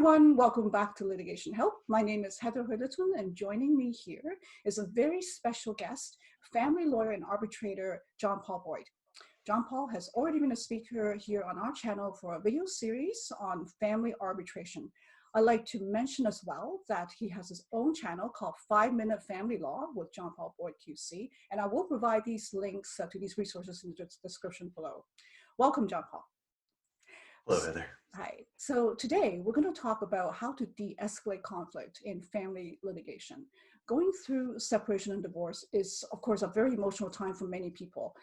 everyone, welcome back to Litigation Help. My name is Heather Hui-Litwin, and joining me here is a very special guest, family lawyer and arbitrator, John Paul Boyd. John Paul has already been a speaker here on our channel for a video series on family arbitration. I'd like to mention as well that he has his own channel called 5-Minute Family Law with John Paul Boyd Q.C., and I will provide these links to these resources in the description below. Welcome, John Paul. Hello, Heather. Hi. So today we're going to talk about how to de-escalate conflict in family litigation. Going through separation and divorce is, of course, a very emotional time for many people.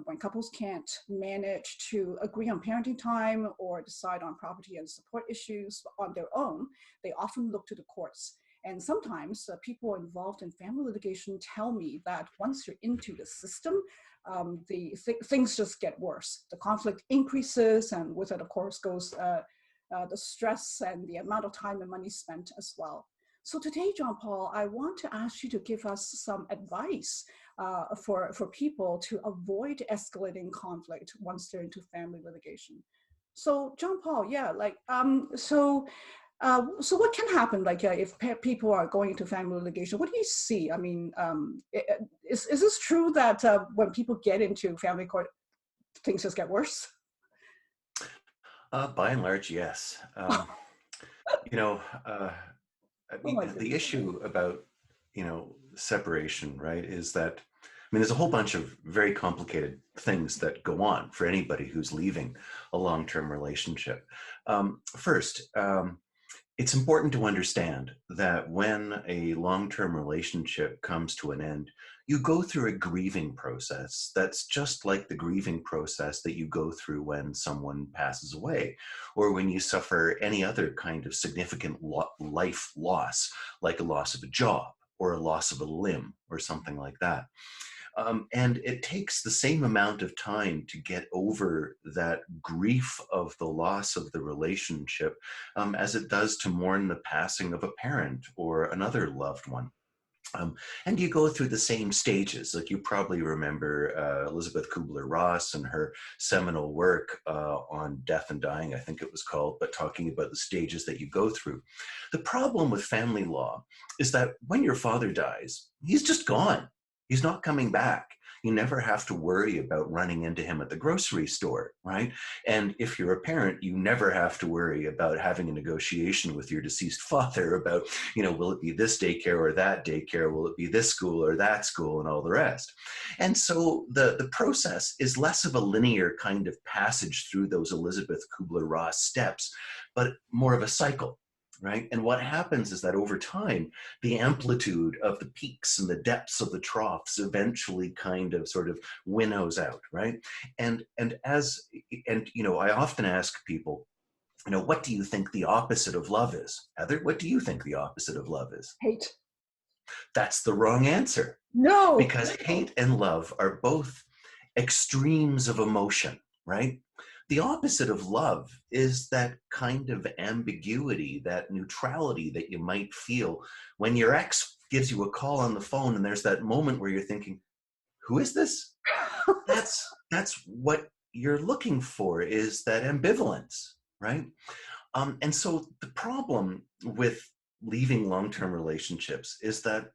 When couples can't manage to agree on parenting time or decide on property and support issues on their own, they often look to the courts. And sometimes people involved in family litigation tell me that once you're into the system, things just get worse. The conflict increases, and with it, of course, goes the stress and the amount of time and money spent as well. So today, John Paul, I want to ask you to give us some advice for people to avoid escalating conflict once they're into family litigation. So John Paul, yeah, so what can happen, if people are going into family litigation? What do you see? I mean, is this true that when people get into family court, things just get worse? By and large, yes. The issue about, separation, right, is that, there's a whole bunch of very complicated things that go on for anybody who's leaving a long-term relationship. First, it's important to understand that when a long-term relationship comes to an end, you go through a grieving process that's just like the grieving process that you go through when someone passes away, or when you suffer any other kind of significant life loss, like a loss of a job or a loss of a limb or something like that. And it takes the same amount of time to get over that grief of the loss of the relationship as it does to mourn the passing of a parent or another loved one. And you go through the same stages. Like, you probably remember Elizabeth Kubler-Ross and her seminal work on Death and Dying, I think it was called, but talking about the stages that you go through. The problem with family law is that when your father dies, he's just gone. He's not coming back. You never have to worry about running into him at the grocery store, right? And if you're a parent, you never have to worry about having a negotiation with your deceased father about, will it be this daycare or that daycare? Will it be this school or that school, and all the rest? And so the process is less of a linear kind of passage through those Elizabeth Kubler-Ross steps, but more of a cycle. Right? And what happens is that over time, the amplitude of the peaks and the depths of the troughs eventually kind of sort of winnows out, right? And I often ask people, what do you think the opposite of love is? Heather, what do you think the opposite of love is? Hate. That's the wrong answer. No. Because hate and love are both extremes of emotion, right? The opposite of love is that kind of ambiguity, that neutrality that you might feel when your ex gives you a call on the phone and there's that moment where you're thinking, who is this? That's what you're looking for, is that ambivalence, right? And so the problem with leaving long-term relationships is that,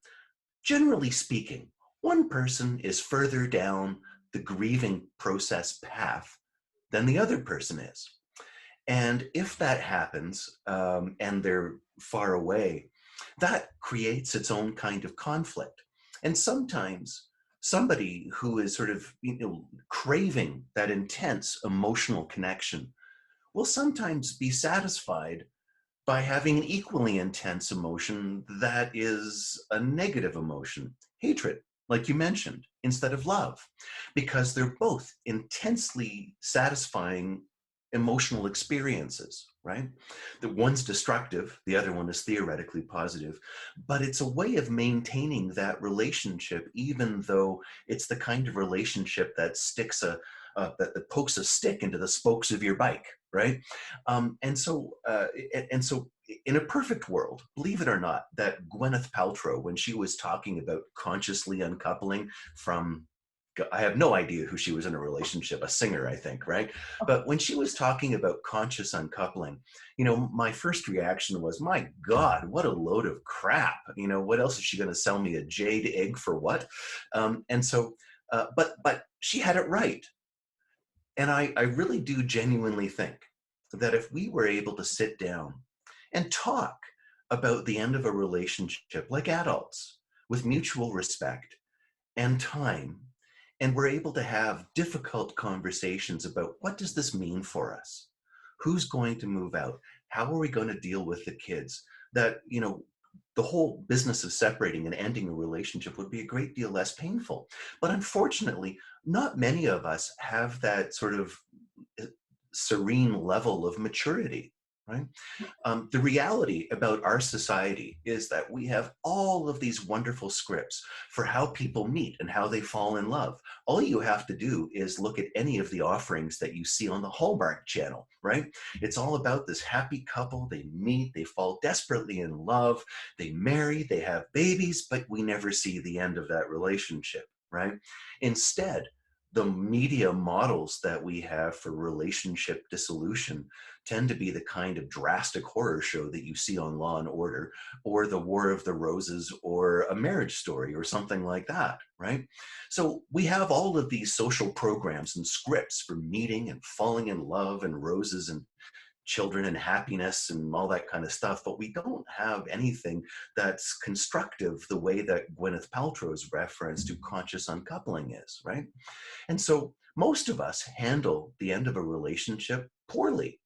generally speaking, one person is further down the grieving process path than the other person is. And if that happens, and they're far away, that creates its own kind of conflict. And sometimes somebody who is sort of, craving that intense emotional connection will sometimes be satisfied by having an equally intense emotion that is a negative emotion, hatred, like you mentioned, instead of love, because they're both intensely satisfying emotional experiences, right? The one's destructive, the other one is theoretically positive, but it's a way of maintaining that relationship, even though it's the kind of relationship that that pokes a stick into the spokes of your bike, right? And so in a perfect world, believe it or not, that Gwyneth Paltrow, when she was talking about consciously uncoupling from I have no idea who she was in a relationship, a singer, I think, right? But when she was talking about conscious uncoupling, my first reaction was, my God, what a load of crap. What else is she going to sell me, a jade egg for what? But she had it right. And I really do genuinely think that if we were able to sit down and talk about the end of a relationship like adults with mutual respect and time, and we're able to have difficult conversations about what does this mean for us? Who's going to move out? How are we going to deal with the kids? That, the whole business of separating and ending a relationship would be a great deal less painful. But unfortunately, not many of us have that sort of serene level of maturity, right? The reality about our society is that we have all of these wonderful scripts for how people meet and how they fall in love. All you have to do is look at any of the offerings that you see on the Hallmark Channel, right? It's all about this happy couple. They meet, they fall desperately in love, they marry, they have babies, but we never see the end of that relationship, right? Instead, the media models that we have for relationship dissolution tend to be the kind of drastic horror show that you see on Law and Order, or The War of the Roses, or A Marriage Story, or something like that, right? So we have all of these social programs and scripts for meeting and falling in love and roses and children and happiness and all that kind of stuff, but we don't have anything that's constructive the way that Gwyneth Paltrow's reference to conscious uncoupling is, right? And so most of us handle the end of a relationship poorly.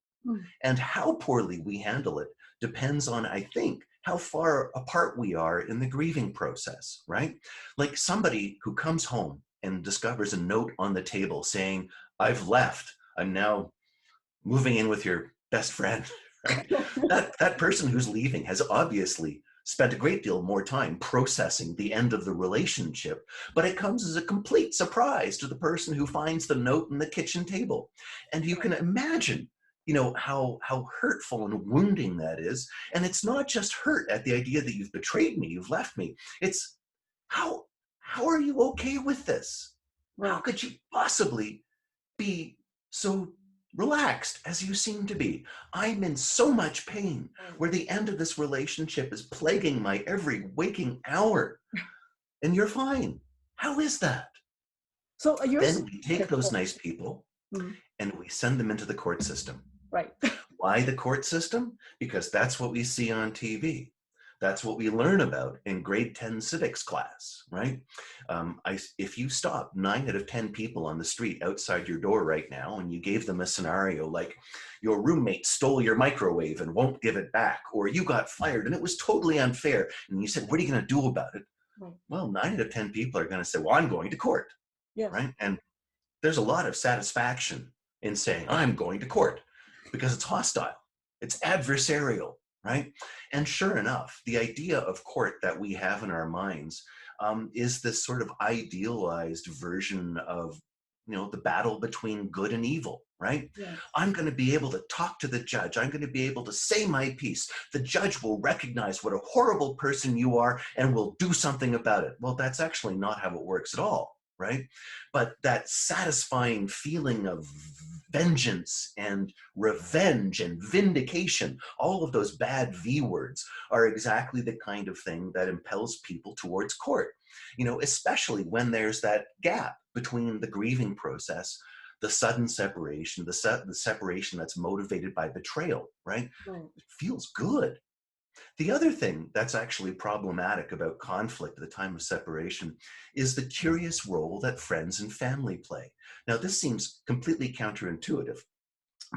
And how poorly we handle it depends on, I think, how far apart we are in the grieving process, right? Like somebody who comes home and discovers a note on the table saying, I've left, I'm now moving in with your best friend, right? that person who's leaving has obviously spent a great deal more time processing the end of the relationship, but it comes as a complete surprise to the person who finds the note on the kitchen table. And you can imagine, how hurtful and wounding that is. And it's not just hurt at the idea that you've betrayed me, you've left me. It's how are you okay with this? Right. How could you possibly be so relaxed as you seem to be? I'm in so much pain where the end of this relationship is plaguing my every waking hour, and you're fine. How is that? So then we take those nice people and we send them into the court system. Right. Why the court system? Because that's what we see on TV. That's what we learn about in grade 10 civics class, right? If you stop 9 out of 10 people on the street outside your door right now and you gave them a scenario like your roommate stole your microwave and won't give it back, or you got fired and it was totally unfair, and you said, what are you going to do about it? Right. Well, 9 out of 10 people are going to say, well, I'm going to court, yes. Right? And there's a lot of satisfaction in saying, I'm going to court, because it's hostile, it's adversarial. Right? And sure enough, the idea of court that we have in our minds is this sort of idealized version of, the battle between good and evil, right? Yeah. I'm going to be able to talk to the judge. I'm going to be able to say my piece. The judge will recognize what a horrible person you are and will do something about it. Well, that's actually not how it works at all, right? But that satisfying feeling of vengeance and revenge and vindication, all of those bad V words are exactly the kind of thing that impels people towards court, especially when there's that gap between the grieving process, the sudden separation, the separation that's motivated by betrayal, right? It feels good. The other thing that's actually problematic about conflict at the time of separation is the curious role that friends and family play. Now, this seems completely counterintuitive,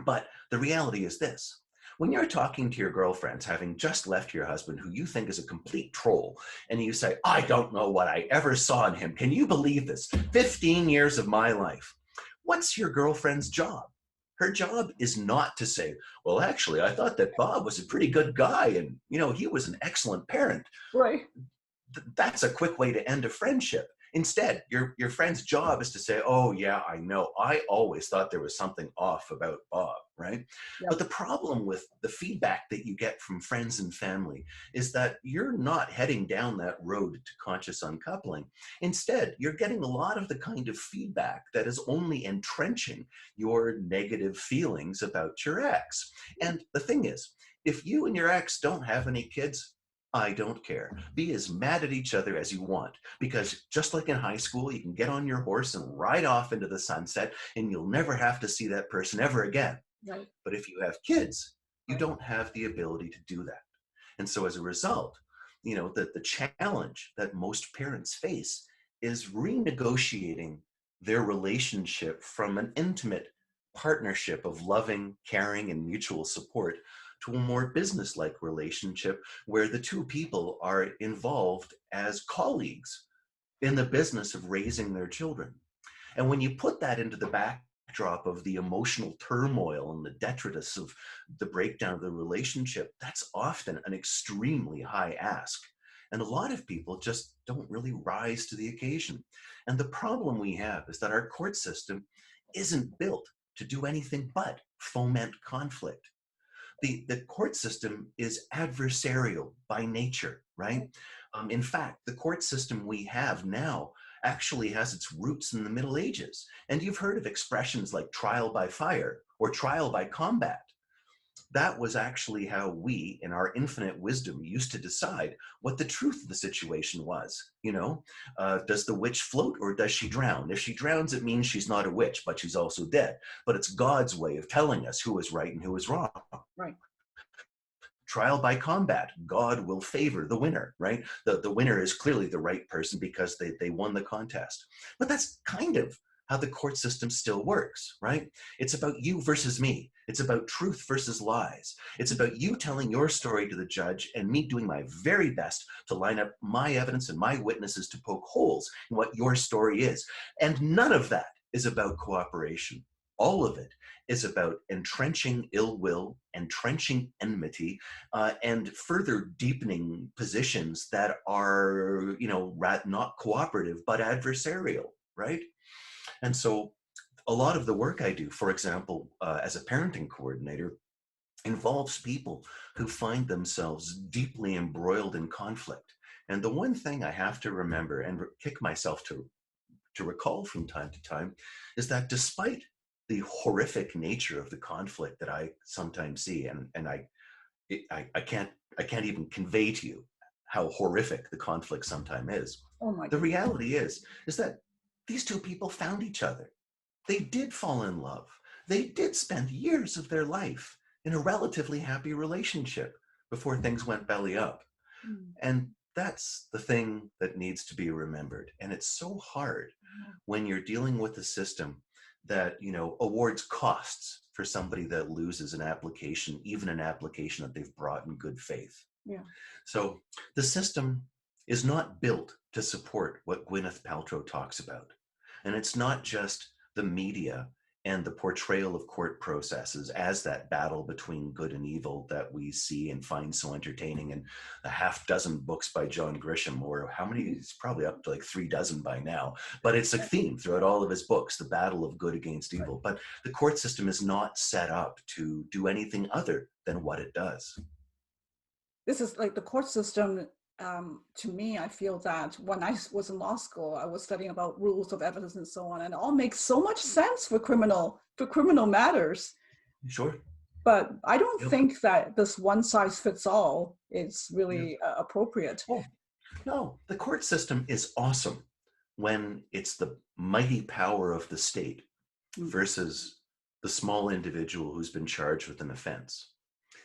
but the reality is this. When you're talking to your girlfriends, having just left your husband, who you think is a complete troll, and you say, I don't know what I ever saw in him. Can you believe this? 15 years of my life. What's your girlfriend's job? Her job is not to say, well, actually, I thought that Bob was a pretty good guy and, he was an excellent parent. Right. That's a quick way to end a friendship. Instead, your friend's job is to say, oh yeah, I know, I always thought there was something off about Bob, right? But Yep. the problem with the feedback that you get from friends and family is that you're not heading down that road to conscious uncoupling. Instead, you're getting a lot of the kind of feedback that is only entrenching your negative feelings about your ex. And the thing is, if you and your ex don't have any kids, I don't care. Be as mad at each other as you want, because just like in high school, you can get on your horse and ride off into the sunset and you'll never have to see that person ever again. Right. But if you have kids, you Right. don't have the ability to do that. And so as a result, the challenge that most parents face is renegotiating their relationship from an intimate partnership of loving, caring, and mutual support to a more business-like relationship where the two people are involved as colleagues in the business of raising their children. And when you put that into the backdrop of the emotional turmoil and the detritus of the breakdown of the relationship, that's often an extremely high ask. And a lot of people just don't really rise to the occasion. And the problem we have is that our court system isn't built to do anything but foment conflict. The court system is adversarial by nature, right? In fact, the court system we have now actually has its roots in the Middle Ages. And you've heard of expressions like trial by fire or trial by combat. That was actually how we, in our infinite wisdom, used to decide what the truth of the situation was. Does the witch float or does she drown? If she drowns, it means she's not a witch, but she's also dead. But it's God's way of telling us who is right and who is wrong. Right. Trial by combat, God will favor the winner, right? The winner is clearly the right person because they won the contest. But that's kind of how the court system still works, right? It's about you versus me. It's about truth versus lies. It's about you telling your story to the judge and me doing my very best to line up my evidence and my witnesses to poke holes in what your story is. And none of that is about cooperation. All of it is about entrenching ill will, entrenching enmity, and further deepening positions that are, not cooperative, but adversarial, right? And so a lot of the work I do, for example, as a parenting coordinator, involves people who find themselves deeply embroiled in conflict. And the one thing I have to remember and kick myself to recall from time to time is that despite the horrific nature of the conflict that I sometimes see, and I can't even convey to you how horrific the conflict sometimes is. Oh my The goodness. reality is that these two people found each other. They did fall in love. They did spend years of their life in a relatively happy relationship before things went belly up. Mm. And that's the thing that needs to be remembered. And it's so hard when you're dealing with a system that, awards costs for somebody that loses an application, even an application that they've brought in good faith. Yeah. So the system is not built to support what Gwyneth Paltrow talks about. And it's not just the media and the portrayal of court processes as that battle between good and evil that we see and find so entertaining in a half dozen books by John Grisham, or how many, he's probably up to like 3 dozen by now, but it's a theme throughout all of his books, the battle of good against evil. But the court system is not set up to do anything other than what it does. This is like the court system. To me, I feel that when I was in law school, I was studying about rules of evidence and so on, and it all makes so much sense for criminal matters. Sure. But I don't Yep. think that this one size fits all is Yeah. really appropriate. Oh, no, the court system is awesome when it's the mighty power of the state Mm. versus the small individual who's been charged with an offense.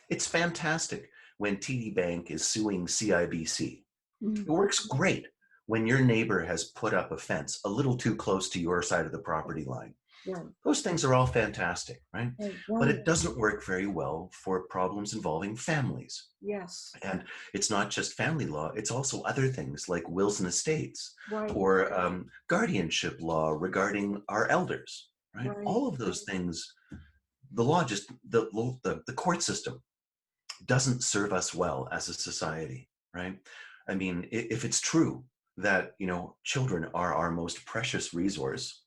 It's fantastic when TD Bank is suing CIBC. Mm. It works great when your neighbor has put up a fence a little too close to your side of the property line. Right. Those things are all fantastic, right? Right. But Right. it doesn't work very well for problems involving families. Yes. And it's not just family law, it's also other things like wills and estates, Right. or guardianship law regarding our elders, right? Right. All of those things, the law just, the court system doesn't serve us well as a society, right? I mean, if it's true that, children are our most precious resource,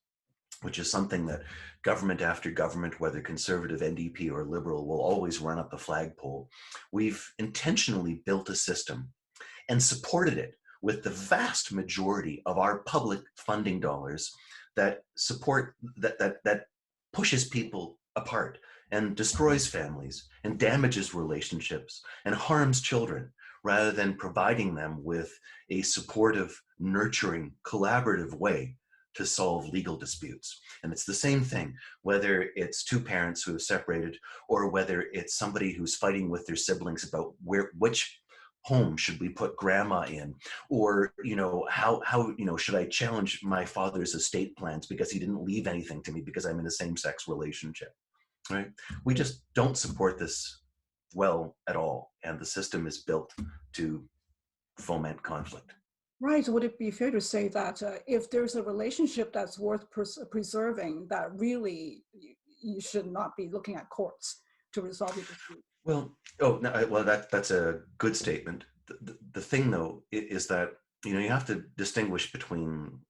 which is something that government after government, whether conservative, NDP, or liberal, will always run up the flagpole. We've intentionally built a system and supported it with the vast majority of our public funding dollars that support that pushes people apart and destroys families and damages relationships and harms children, rather than providing them with a supportive, nurturing, collaborative way to solve legal disputes. And it's the same thing, whether it's two parents who have separated, or whether it's somebody who's fighting with their siblings about which home should we put grandma in, or how should I challenge my father's estate plans because he didn't leave anything to me because I'm in a same-sex relationship, right? We just don't support this well at all, and the system is built to foment conflict. Right. Would it be fair to say that if there's a relationship that's worth preserving, that really you should not be looking at courts to resolve your dispute? Well, that's a good statement. The thing, though, is that you have to distinguish between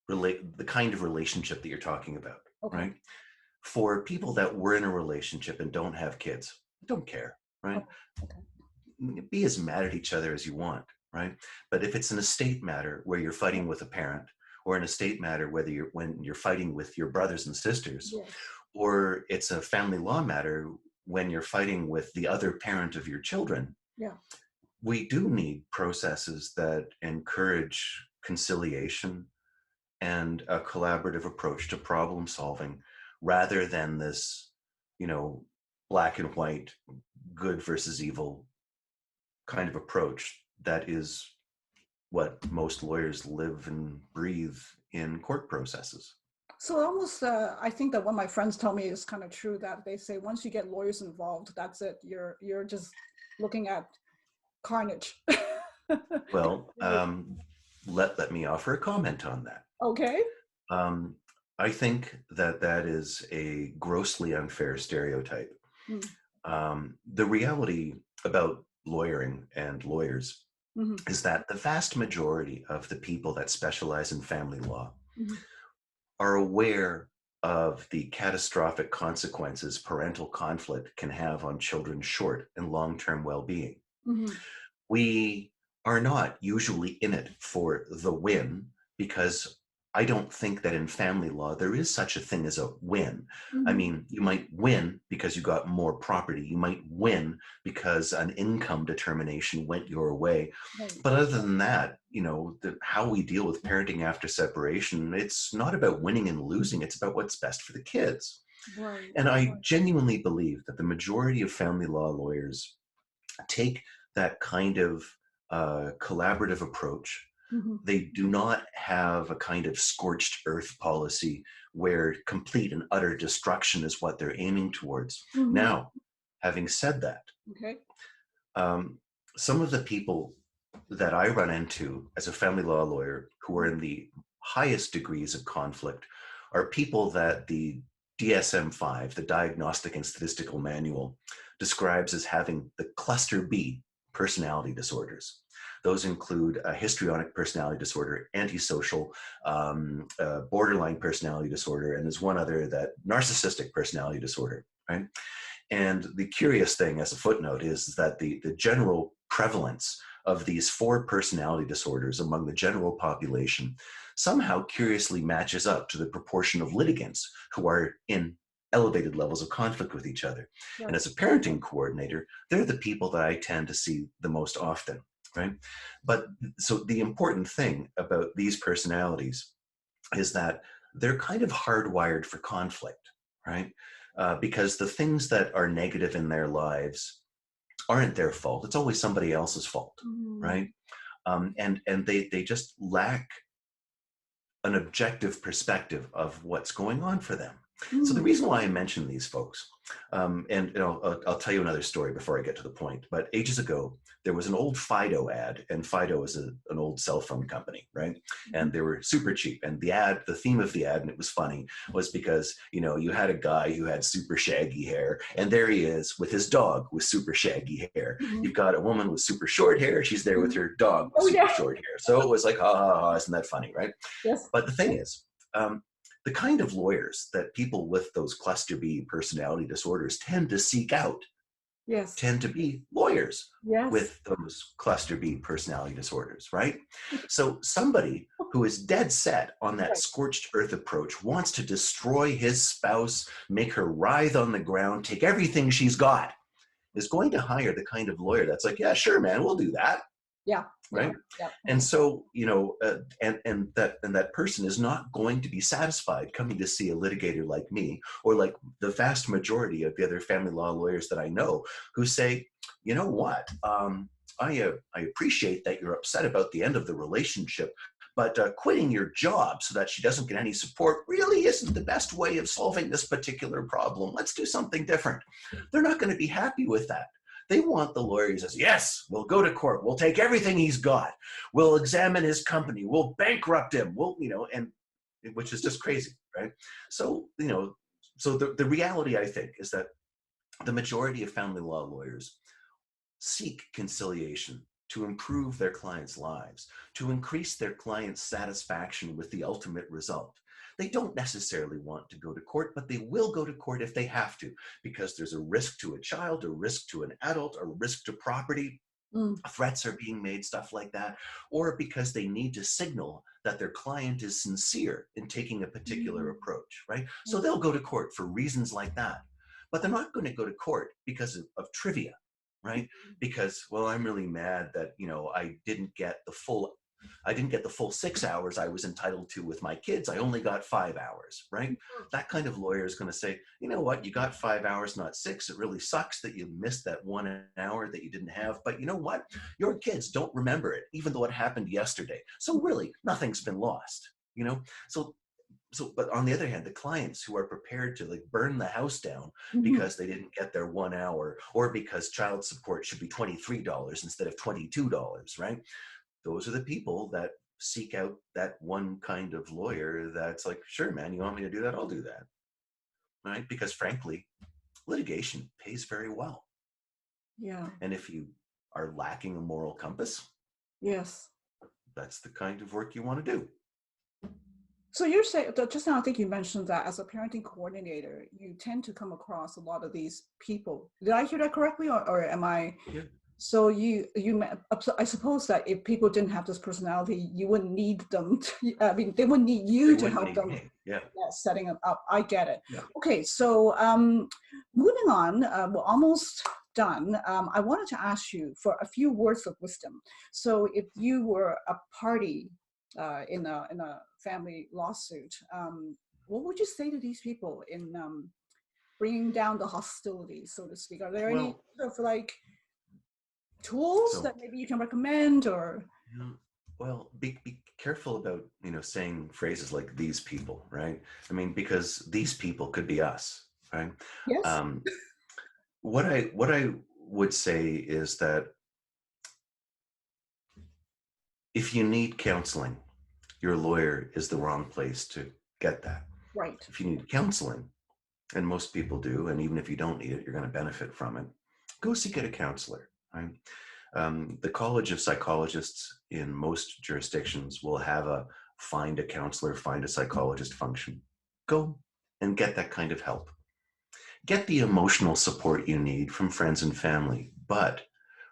the kind of relationship that you're talking about, Okay. right? For people that were in a relationship and don't have kids, don't care, right? Oh, okay. Be as mad at each other as you want, right? But if it's an estate matter where you're fighting with a parent, or an estate matter when you're fighting with your brothers and sisters, Yes. or it's a family law matter when you're fighting with the other parent of your children, Yeah. we do need processes that encourage conciliation and a collaborative approach to problem solving, rather than this, black and white, good versus evil kind of approach that is what most lawyers live and breathe in court processes. So almost, I think that what my friends tell me is kind of true, that they say once you get lawyers involved, that's it. You're just looking at carnage. Well, let me offer a comment on that. Okay. I think that is a grossly unfair stereotype. The reality about lawyering and lawyers is that the vast majority of the people that specialize in family law are aware of the catastrophic consequences parental conflict can have on children's short and long-term well-being. We are not usually in it for the win, because I don't think that in family law there is such a thing as a win. I mean, you might win because you got more property. You might win because an income determination went your way. Right. But other than that, how we deal with parenting after separation, it's not about winning and losing. It's about what's best for the kids. Right. And I genuinely believe that the majority of family law lawyers take that kind of collaborative approach. They do not have a kind of scorched earth policy where complete and utter destruction is what they're aiming towards. Now, having said that, okay. Some of the people that I run into as a family law lawyer who are in the highest degrees of conflict are people that the DSM-5, the Diagnostic and Statistical Manual, describes as having the cluster B personality disorders. Those include a histrionic personality disorder, antisocial, borderline personality disorder, and there's one other, that narcissistic personality disorder, right? And the curious thing, as a footnote, is that the general prevalence of these 4 personality disorders among the general population somehow curiously matches up to the proportion of litigants who are in elevated levels of conflict with each other. Right. And as a parenting coordinator, they're the people that I tend to see the most often, right? But so the important thing about these personalities is that they're kind of hardwired for conflict, right? Because the things that are negative in their lives aren't their fault. It's always somebody else's fault, right? And they just lack an objective perspective of what's going on for them. So the reason why I mention these folks, and I'll tell you another story before I get to the point, but ages ago, there was an old Fido ad, and Fido is an old cell phone company, right? And they were super cheap. And the theme of the ad, and it was funny, was because, you had a guy who had super shaggy hair, and there he is with his dog with super shaggy hair. You've got a woman with super short hair. She's there with her dog with super short hair. So it was like, ha, ha, ha, isn't that funny, right? Yes. But the thing is, the kind of lawyers that people with those cluster B personality disorders tend to seek out tend to be lawyers with those cluster B personality disorders, right? So somebody who is dead set on that scorched earth approach wants to destroy his spouse, make her writhe on the ground, take everything she's got, is going to hire the kind of lawyer that's like, yeah, sure, man, we'll do that. Yeah. Right. Yeah. And so, and that person is not going to be satisfied coming to see a litigator like me, or like the vast majority of the other family law lawyers that I know, who say, you know what, I appreciate that you're upset about the end of the relationship, but quitting your job so that she doesn't get any support really isn't the best way of solving this particular problem. Let's do something different. They're not going to be happy with that. They want the lawyer who says, yes, we'll go to court. We'll take everything he's got. We'll examine his company. We'll bankrupt him. And which is just crazy, right? So, so the reality, I think, is that the majority of family law lawyers seek conciliation to improve their clients' lives, to increase their clients' satisfaction with the ultimate result. They don't necessarily want to go to court, but they will go to court if they have to, because there's a risk to a child, a risk to an adult, a risk to property. Threats are being made, stuff like that, or because they need to signal that their client is sincere in taking a particular approach, right? So they'll go to court for reasons like that, but they're not going to go to court because of trivia, right? Because, well, I'm really mad that, I didn't get the full 6 hours I was entitled to with my kids. I only got 5 hours, right? That kind of lawyer is going to say, you know what, you got 5 hours, not 6. It really sucks that you missed that 1 hour that you didn't have. But you know what? Your kids don't remember it, even though it happened yesterday. So really, nothing's been lost, So, but on the other hand, the clients who are prepared to burn the house down because they didn't get their 1 hour, or because child support should be $23 instead of $22, right? Those are the people that seek out that one kind of lawyer that's like, sure, man, you want me to do that? I'll do that, right? Because frankly, litigation pays very well. Yeah. And if you are lacking a moral compass, that's the kind of work you want to do. So you're saying, just now I think you mentioned that as a parenting coordinator, you tend to come across a lot of these people. Did I hear that correctly, or am I? Yeah. So I suppose that if people didn't have this personality, you wouldn't need them. They wouldn't need you to help them. Yeah, setting it up. I get it. Yeah. Okay, so moving on, we're almost done. I wanted to ask you for a few words of wisdom. So if you were a party in a family lawsuit, what would you say to these people in bringing down the hostility, so to speak? Are there any sort of tools that maybe you can recommend, or? Well, be careful about saying phrases like "these people," right? I mean, because these people could be us, right? Yes. What I would say is that if you need counseling, your lawyer is the wrong place to get that. Right. If you need counseling, and most people do, and even if you don't need it, you're going to benefit from it, go seek out a counselor, right? The College of Psychologists in most jurisdictions will have a find a counselor, find a psychologist function. Go and get that kind of help. Get the emotional support you need from friends and family, but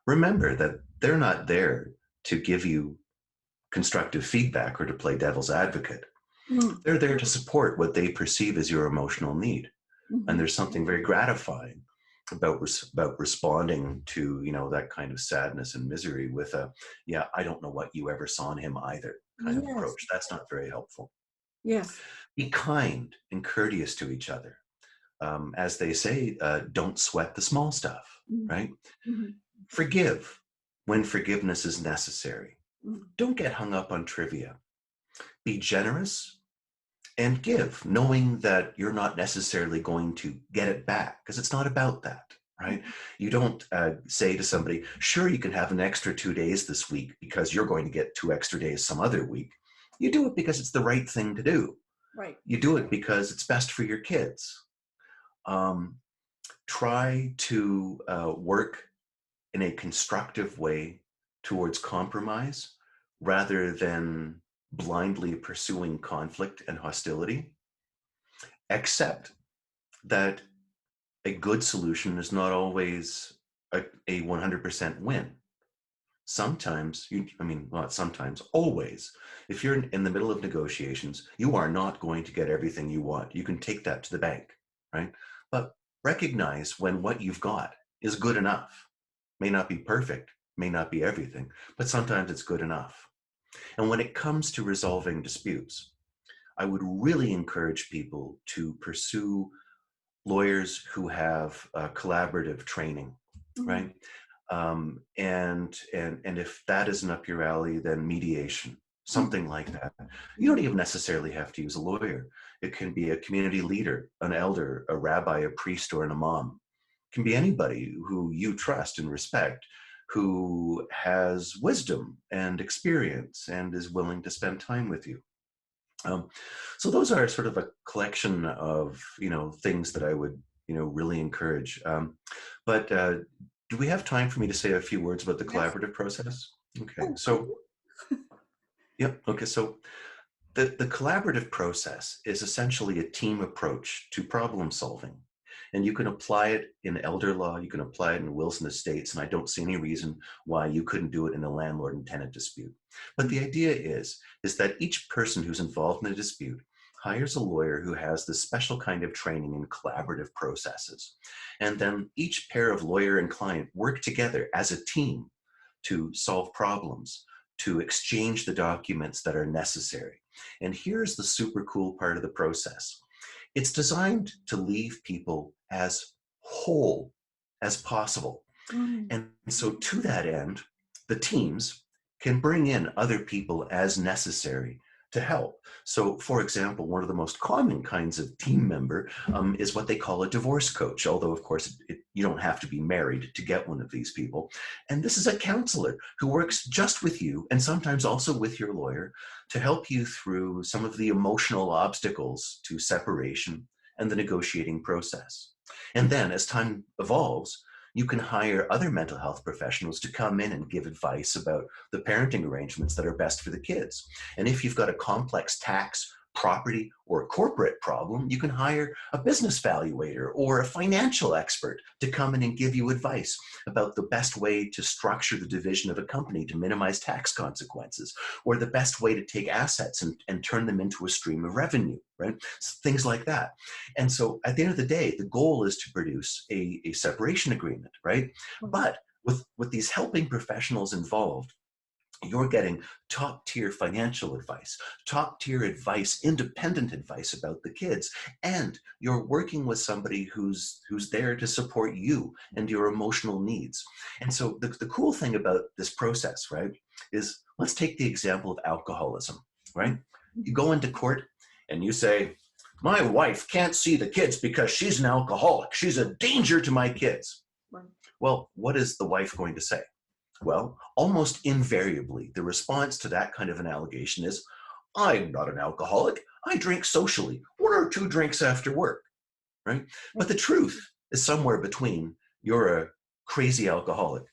remember that they're not there to give you constructive feedback or to play devil's advocate. They're there to support what they perceive as your emotional need. And there's something very gratifying about responding to that kind of sadness and misery with a I don't know what you ever saw in him either kind of approach. That's not very helpful. Yes. Be kind and courteous to each other. As they say, don't sweat the small stuff, right? Forgive when forgiveness is necessary. Don't get hung up on trivia. Be generous and give, knowing that you're not necessarily going to get it back, because it's not about that, right? You don't say to somebody, sure, you can have an extra 2 days this week because you're going to get 2 extra days some other week. You do it because it's the right thing to do. Right. You do it because it's best for your kids. Try to work in a constructive way towards compromise rather than blindly pursuing conflict and hostility. Accept that a good solution is not always a 100% win. Sometimes, not sometimes, always, if you're in the middle of negotiations, you are not going to get everything you want. You can take that to the bank, right? But recognize when what you've got is good enough. May not be perfect, may not be everything, but sometimes it's good enough. And when it comes to resolving disputes, I would really encourage people to pursue lawyers who have collaborative training, right? And if that isn't up your alley, then mediation, something like that. You don't even necessarily have to use a lawyer. It can be a community leader, an elder, a rabbi, a priest, or an imam. It can be anybody who you trust and respect, who has wisdom and experience and is willing to spend time with you. So those are sort of a collection of, things that I would, really encourage. But do we have time for me to say a few words about the collaborative process? Okay, so, yep, okay, so the collaborative process is essentially a team approach to problem solving. And you can apply it in elder law, you can apply it in wills and estates, and I don't see any reason why you couldn't do it in a landlord and tenant dispute. But the idea is that each person who's involved in a dispute hires a lawyer who has this special kind of training in collaborative processes. And then each pair of lawyer and client work together as a team to solve problems, to exchange the documents that are necessary. And here's the super cool part of the process. It's designed to leave people as whole as possible. And so to that end, the teams can bring in other people as necessary to help. So for example, one of the most common kinds of team member is what they call a divorce coach, although of course you don't have to be married to get one of these people. And this is a counselor who works just with you and sometimes also with your lawyer to help you through some of the emotional obstacles to separation and the negotiating process. And then as time evolves, you can hire other mental health professionals to come in and give advice about the parenting arrangements that are best for the kids. And if you've got a complex tax, property, or corporate problem, you can hire a business valuator or a financial expert to come in and give you advice about the best way to structure the division of a company to minimize tax consequences, or the best way to take assets and turn them into a stream of revenue, right? Things like that. And so at the end of the day, the goal is to produce a separation agreement, right? But with these helping professionals involved, you're getting top tier financial advice, top tier advice, independent advice about the kids, and you're working with somebody who's there to support you and your emotional needs. And so the cool thing about this process, right, is let's take the example of alcoholism, right? You go into court and you say, my wife can't see the kids because she's an alcoholic. She's a danger to my kids. Right. Well, what is the wife going to say? Well, almost invariably, the response to that kind of an allegation is, I'm not an alcoholic. I drink socially, 1 or 2 drinks after work, right? But the truth is somewhere between you're a crazy alcoholic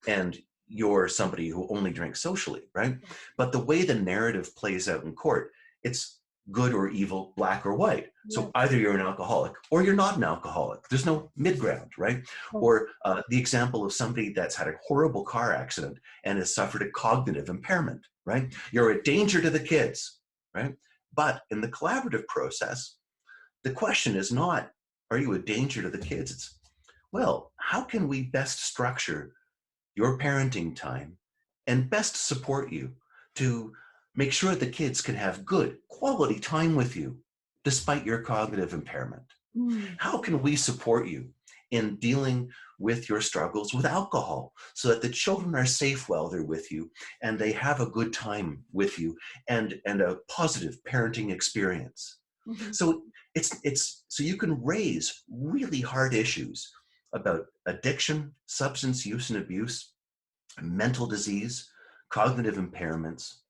and you're somebody who only drinks socially, right? But the way the narrative plays out in court, it's good or evil, black or white. So either you're an alcoholic or you're not an alcoholic. There's no mid-ground, right? Or the example of somebody that's had a horrible car accident and has suffered a cognitive impairment, right? You're a danger to the kids, right? But in the collaborative process, the question is not, are you a danger to the kids? It's, well, how can we best structure your parenting time and best support you to make sure the kids can have good quality time with you despite your cognitive impairment? How can we support you in dealing with your struggles with alcohol so that the children are safe while they're with you and they have a good time with you and a positive parenting experience? Mhm. So so you can raise really hard issues about addiction, substance use and abuse, mental disease, cognitive impairments,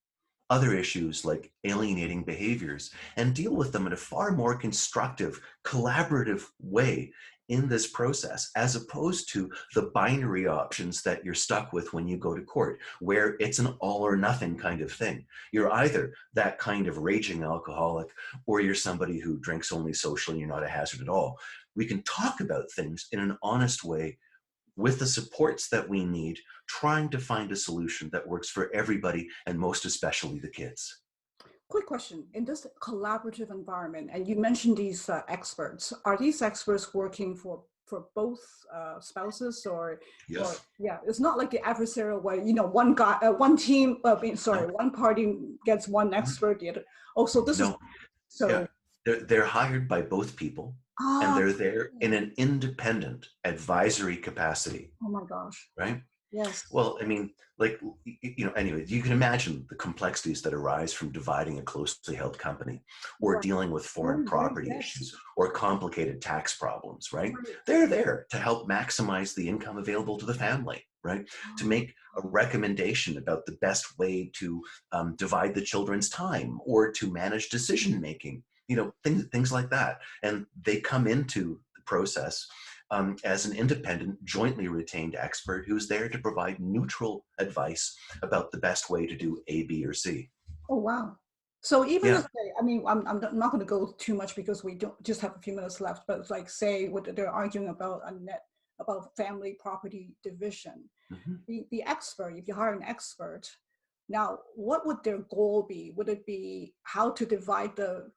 other issues like alienating behaviors, and deal with them in a far more constructive, collaborative way in this process, as opposed to the binary options that you're stuck with when you go to court, where it's an all or nothing kind of thing. You're either that kind of raging alcoholic, or you're somebody who drinks only socially and you're not a hazard at all. We can talk about things in an honest way with the supports that we need, trying to find a solution that works for everybody and most especially the kids. Quick question. In this collaborative environment, and you mentioned these experts, are these experts working for both spouses, or Yes. yeah, it's not like the adversarial way, one guy, one team, No. one party gets one expert, the other. Oh, so this is, No. Yeah. so, They're hired by both people, and ah, they're there in an independent advisory capacity, oh my gosh. right? Yes. Well, I mean, like, anyway, you can imagine the complexities that arise from dividing a closely held company, or Right. dealing with foreign Very, very, property yes. issues or complicated tax problems, right? Right. They're there to help maximize the income available to the family, right? To make a recommendation about the best way to divide the children's time, or to manage decision making, things like that. And they come into the process as an independent, jointly retained expert who's there to provide neutral advice about the best way to do A, B, or C. Oh, wow. So even Yeah. if they, I mean, I'm not going to go too much because we don't just have a few minutes left, but it's like, say what they're arguing about about family property division. Mhm. The expert, if you hire an expert, now what would their goal be? Would it be how to divide the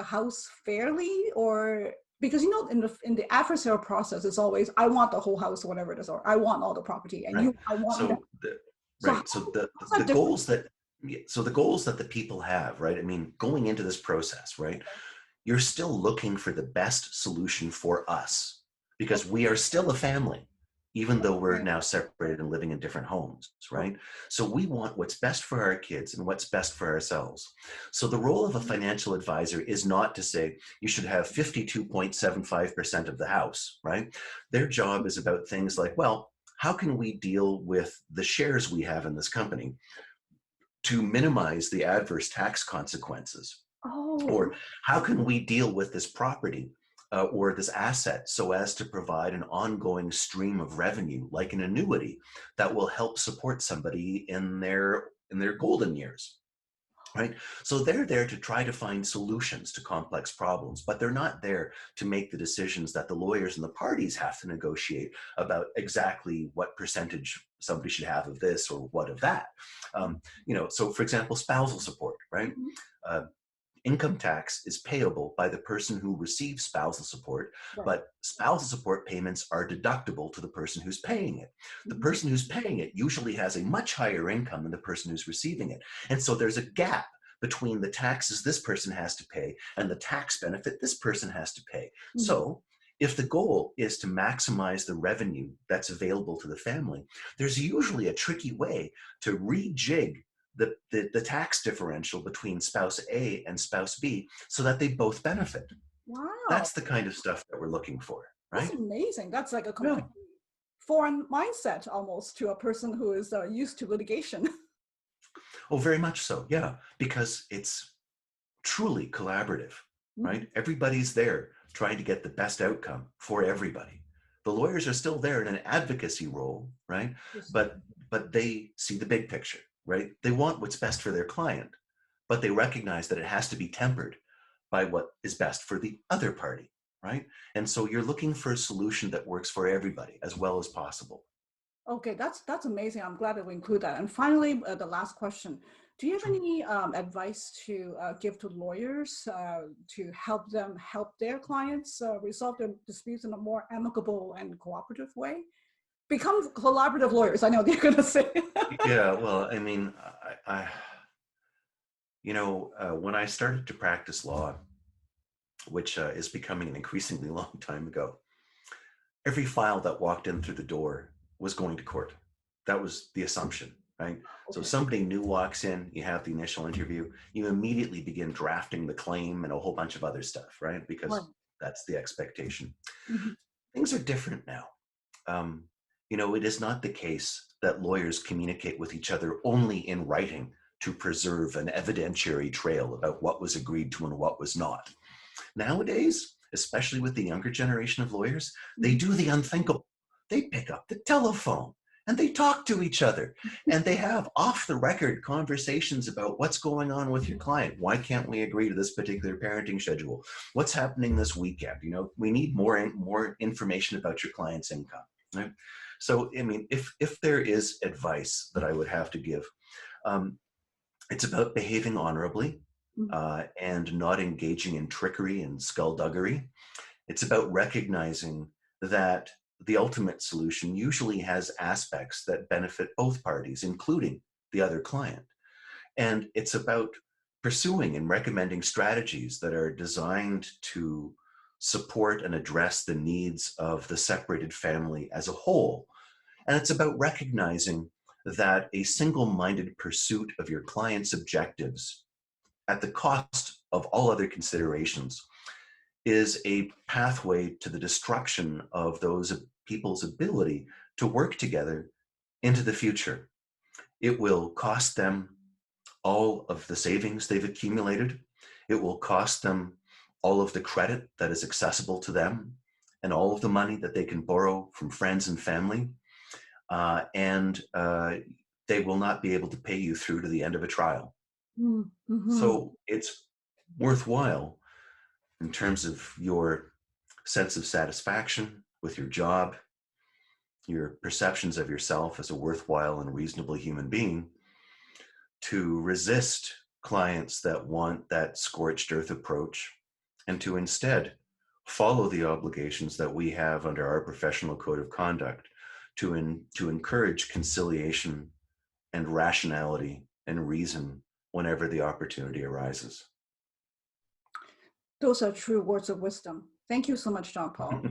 house fairly, or because in the adversarial process, it's always I want the whole house or whatever it is, or I want all the property, and Right. I want that. So the So right. So how's the that different? goals that yeah, so the goals that the people have, right? I mean, going into this process, right? You're still looking for the best solution for us, because we are still a family, even though we're Okay. now separated and living in different homes, right? So we want what's best for our kids and what's best for ourselves. So the role of a financial advisor is not to say you should have 52.75% of the house, right? Their job is about things like, well, how can we deal with the shares we have in this company to minimize the adverse tax consequences? Oh, Or how can we deal with this property or this asset so as to provide an ongoing stream of revenue, like an annuity, that will help support somebody in their golden years? Right? So they're there to try to find solutions to complex problems, but they're not there to make the decisions that the lawyers and the parties have to negotiate about exactly what percentage somebody should have of this or what of that. So for example, spousal support, right? mhm. Uh, Income tax is payable by the person who receives spousal support, Right. but spousal support payments are deductible to the person who's paying it. The Mhm. person who's paying it usually has a much higher income than the person who's receiving it. And so there's a gap between the taxes this person has to pay and the tax benefit this person has to pay. Mhm. So if the goal is to maximize the revenue that's available to the family, there's usually a tricky way to rejig the tax differential between spouse A and spouse B so that they both benefit. Wow, That's the kind of stuff that we're looking for, that's right? amazing. That's like a Yeah. complete foreign mindset almost to a person who is used to litigation. Oh, very much so. Yeah. Because it's truly collaborative, Mhm. right? Everybody's there trying to get the best outcome for everybody. The lawyers are still there in an advocacy role, right? Yes. But they see the big picture, right? They want what's best for their client, but they recognize that it has to be tempered by what is best for the other party, right? And so you're looking for a solution that works for everybody as well as possible. Okay, that's amazing. I'm glad that we include that. And finally, the last question: do you have Sure. any advice to give to lawyers to help them help their clients resolve their disputes in a more amicable and cooperative way? Become collaborative lawyers. I know they're going to say. Yeah, well, I mean, when I started to practice law, which is becoming an increasingly long time ago, every file that walked in through the door was going to court. That was the assumption, right? So Okay. somebody new walks in, you have the initial interview, you immediately begin drafting the claim and a whole bunch of other stuff, right? Right. Because that's the expectation. Mhm. Things are different now. Um, it is not the case that lawyers communicate with each other only in writing to preserve an evidentiary trail about what was agreed to and what was not. Nowadays, especially with the younger generation of lawyers, they Mhm. do the unthinkable. They pick up the telephone and they talk to each other and they have off the record conversations about what's going on with your client. Why can't we agree to this particular parenting schedule? What's happening this weekend? We need more information about your client's income, right? So, I mean, if there is advice that I would have to give, um, it's about behaving honorably Mhm. and not engaging in trickery and skullduggery. It's about recognizing that the ultimate solution usually has aspects that benefit both parties, including the other client. And it's about pursuing and recommending strategies that are designed to support and address the needs of the separated family as a whole. And it's about recognizing that a single minded pursuit of your client's objectives at the cost of all other considerations is a pathway to the destruction of those people's ability to work together into the future. It will cost them all of the savings they've accumulated. It will cost them all of the credit that is accessible to them and all of the money that they can borrow from friends and family. And they will not be able to pay you through to the end of a trial. Mhm. So it's worthwhile in terms of your sense of satisfaction with your job, your perceptions of yourself as a worthwhile and reasonable human being, to resist clients that want that scorched earth approach and to instead follow the obligations that we have under our professional code of conduct to encourage conciliation and rationality and reason whenever the opportunity arises. Those are true words of wisdom. Thank you so much, John Paul.